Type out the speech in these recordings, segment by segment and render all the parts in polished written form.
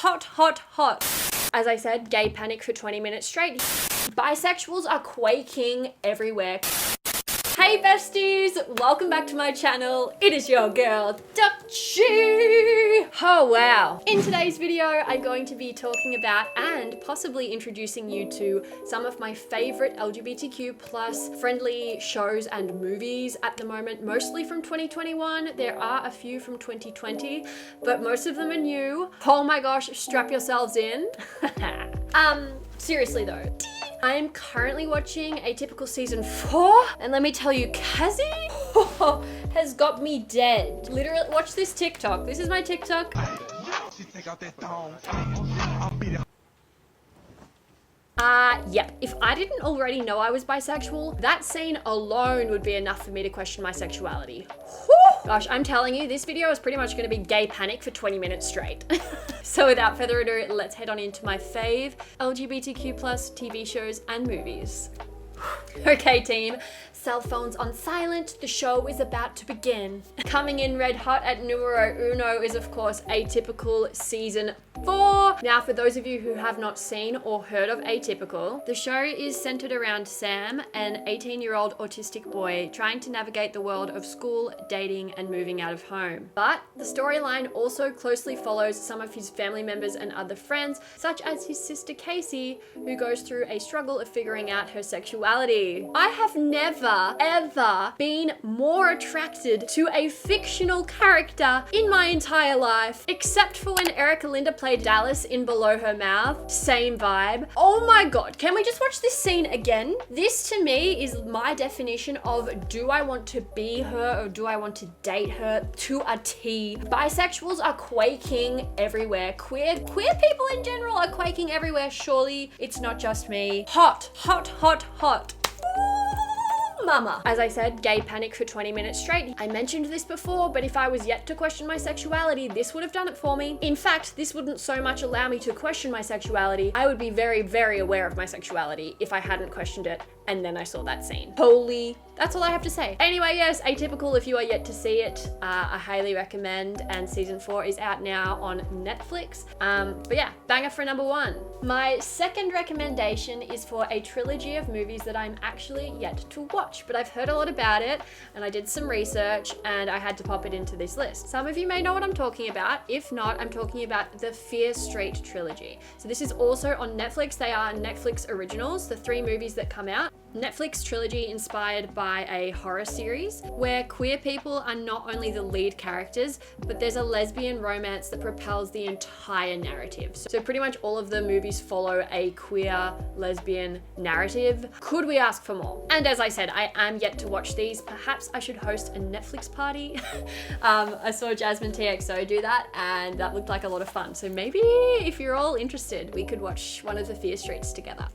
hot, hot, hot. As I said, gay panic for 20 minutes straight. Bisexuals are quaking everywhere. Hey besties, welcome back to my channel. It is your girl, Dutchy. Oh wow. In today's video, I'm going to be talking about and possibly introducing you to some of my favorite LGBTQ plus friendly shows and movies at the moment, mostly from 2021. There are a few from 2020, but most of them are new. Oh my gosh, strap yourselves in. Seriously though. I am currently watching Atypical season 4, and let me tell you, Kazzy has got me dead. Literally, watch this TikTok. This is my TikTok. Yep. If I didn't already know I was bisexual, that scene alone would be enough for me to question my sexuality. Gosh, I'm telling you, this video is pretty much going to be gay panic for 20 minutes straight. So without further ado, let's head on into my fave LGBTQ plus TV shows and movies. Okay team, cell phones on silent, the show is about to begin. Coming in red hot at numero uno is of course Atypical season 4. Now for those of you who have not seen or heard of Atypical, the show is centered around Sam, an 18-year-old autistic boy trying to navigate the world of school, dating and moving out of home. But the storyline also closely follows some of his family members and other friends, such as his sister Casey, who goes through a struggle of figuring out her sexuality. I have never, ever been more attracted to a fictional character in my entire life, except for when Erica Linda played Dallas in Below Her Mouth. Same vibe. Oh my god, can we just watch this scene again? This to me is my definition of, do I want to be her or do I want to date her to a T? Bisexuals are quaking everywhere. Queer people in general are quaking everywhere. Surely it's not just me. Hot, hot, hot, hot. Mama. As I said, gay panic for 20 minutes straight. I mentioned this before, but if I was yet to question my sexuality, this would have done it for me. In fact, this wouldn't so much allow me to question my sexuality. I would be very, very aware of my sexuality if I hadn't questioned it and then I saw that scene. Holy, that's all I have to say. Anyway, yes, Atypical, if you are yet to see it, I highly recommend, and season 4 is out now on Netflix. But yeah, banger for number 1. My second recommendation is for a trilogy of movies that I'm actually yet to watch, but I've heard a lot about it and I did some research and I had to pop it into this list. Some of you may know what I'm talking about. If not, I'm talking about the Fear Street trilogy. So this is also on Netflix. They are Netflix originals, the 3 movies that come out. Netflix trilogy inspired by a horror series where queer people are not only the lead characters, but there's a lesbian romance that propels the entire narrative. So pretty much all of the movies follow a queer lesbian narrative. Could we ask for more? And as I said, I am yet to watch these. Perhaps I should host a Netflix party. I saw Jasmine TXO do that and that looked like a lot of fun. So maybe if you're all interested, we could watch one of the Fear Streets together.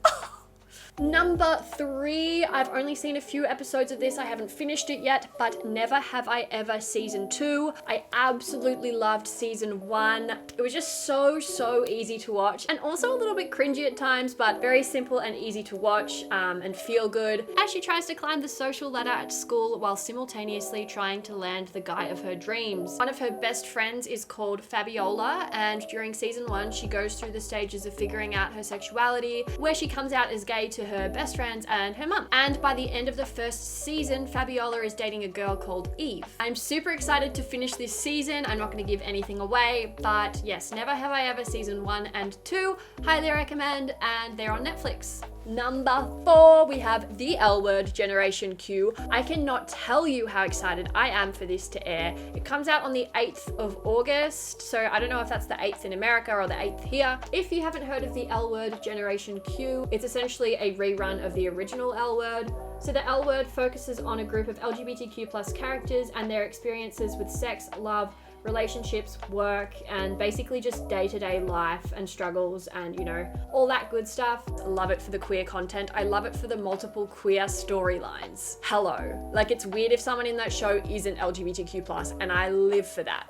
Number 3, I've only seen a few episodes of this. I haven't finished it yet, but Never Have I Ever season 2. I absolutely loved season 1. It was just so easy to watch and also a little bit cringy at times, but very simple and easy to watch and feel good as she tries to climb the social ladder at school while simultaneously trying to land the guy of her dreams. One of her best friends is called Fabiola, and during season 1, she goes through the stages of figuring out her sexuality, where she comes out as gay to her best friends and her mum. And by the end of the first season, Fabiola is dating a girl called Eve. I'm super excited to finish this season. I'm not going to give anything away, but yes, Never Have I Ever season 1 and 2, highly recommend, and they're on Netflix. Number 4, we have the LWord Generation Q. I cannot tell you how excited I am for this to air. It comes out on the 8th of August, so I don't know if that's the 8th in America or the 8th here. If you haven't heard of the LWord Generation Q, it's essentially a rerun of the original LWord. So the LWord focuses on a group of LGBTQ plus characters and their experiences with sex, love, relationships, work, and basically just day-to-day life and struggles and, you know, all that good stuff. I love it for the queer content. I love it for the multiple queer storylines. Hello. Like, it's weird if someone in that show isn't LGBTQ plus, and I live for that.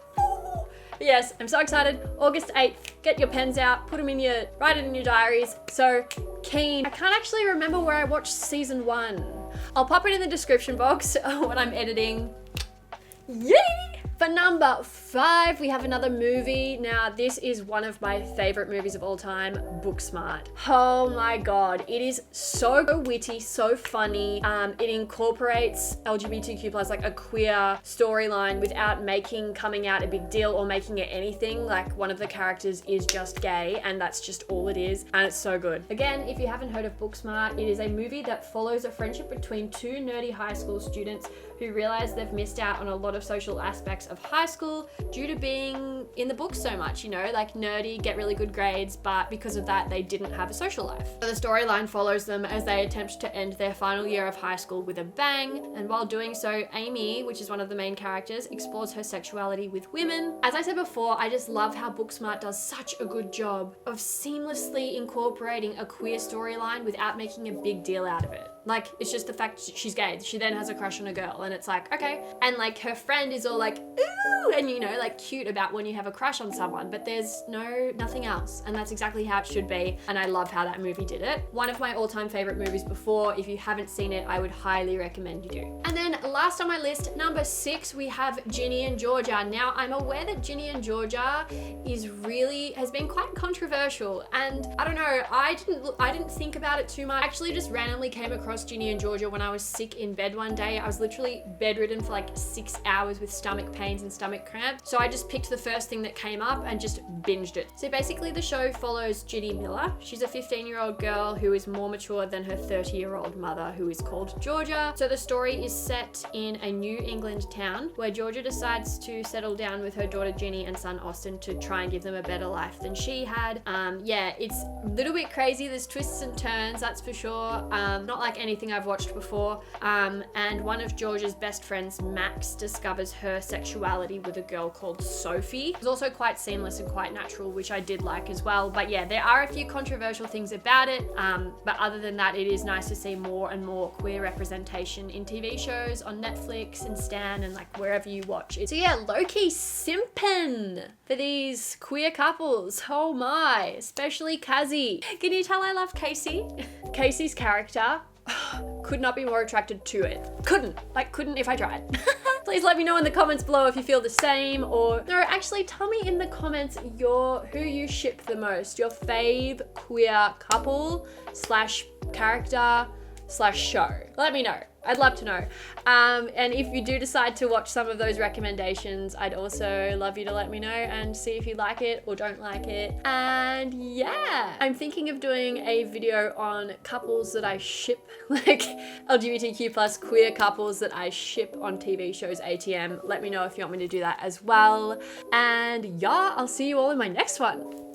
Yes, I'm so excited. August 8th, get your pens out, write it in your diaries. So keen. I can't actually remember where I watched season 1. I'll pop it in the description box when I'm editing. Yay! For number 5, we have another movie. Now, this is one of my favorite movies of all time, Booksmart. Oh my God. It is so witty, so funny. It incorporates LGBTQ plus, like a queer storyline without making coming out a big deal or making it anything. Like, one of the characters is just gay and that's just all it is. And it's so good. Again, if you haven't heard of Booksmart, it is a movie that follows a friendship between two nerdy high school students who realize they've missed out on a lot of social aspects of high school due to being in the books so much, you know, like nerdy, get really good grades, but because of that, they didn't have a social life. So the storyline follows them as they attempt to end their final year of high school with a bang, and while doing so, Amy, which is one of the main characters, explores her sexuality with women. As I said before, I just love how Booksmart does such a good job of seamlessly incorporating a queer storyline without making a big deal out of it. Like, it's just the fact she's gay. She then has a crush on a girl and it's like, okay. And like her friend is all like, ooh, and you know, like cute about when you have a crush on someone, but there's nothing else. And that's exactly how it should be. And I love how that movie did it. One of my all-time favorite movies before. If you haven't seen it, I would highly recommend you do. And then last on my list, number 6, we have Ginny and Georgia. Now, I'm aware that Ginny and Georgia has been quite controversial. And I don't know, I didn't think about it too much. I actually just randomly came across Ginny and Georgia when I was sick in bed one day. I was literally bedridden for like 6 hours with stomach pains and stomach cramps. So I just picked the first thing that came up and just binged it. So basically the show follows Ginny Miller. She's a 15-year-old girl who is more mature than her 30-year-old mother, who is called Georgia. So the story is set in a New England town where Georgia decides to settle down with her daughter Ginny and son Austin to try and give them a better life than she had. Yeah, it's a little bit crazy. There's twists and turns, that's for sure. Not like anything I've watched before. And one of Georgia's best friends, Max, discovers her sexuality with a girl called Sophie. It's also quite seamless and quite natural, which I did like as well. But yeah, there are a few controversial things about it. But other than that, it is nice to see more and more queer representation in TV shows, on Netflix and Stan, and like wherever you watch it. So yeah, low-key simpin' for these queer couples. Oh my, especially Kazzy. Can you tell I love Casey? Casey's character, could not be more attracted to it. Couldn't if I tried. Please let me know in the comments below if you feel the same, or no, actually tell me in the comments who you ship the most, your fave queer couple / character / show. Let me know. I'd love to know. And if you do decide to watch some of those recommendations, I'd also love you to let me know and see if you like it or don't like it. And yeah, I'm thinking of doing a video on couples that I ship, like LGBTQ plus queer couples that I ship on TV shows ATM. Let me know if you want me to do that as well. And yeah, I'll see you all in my next one.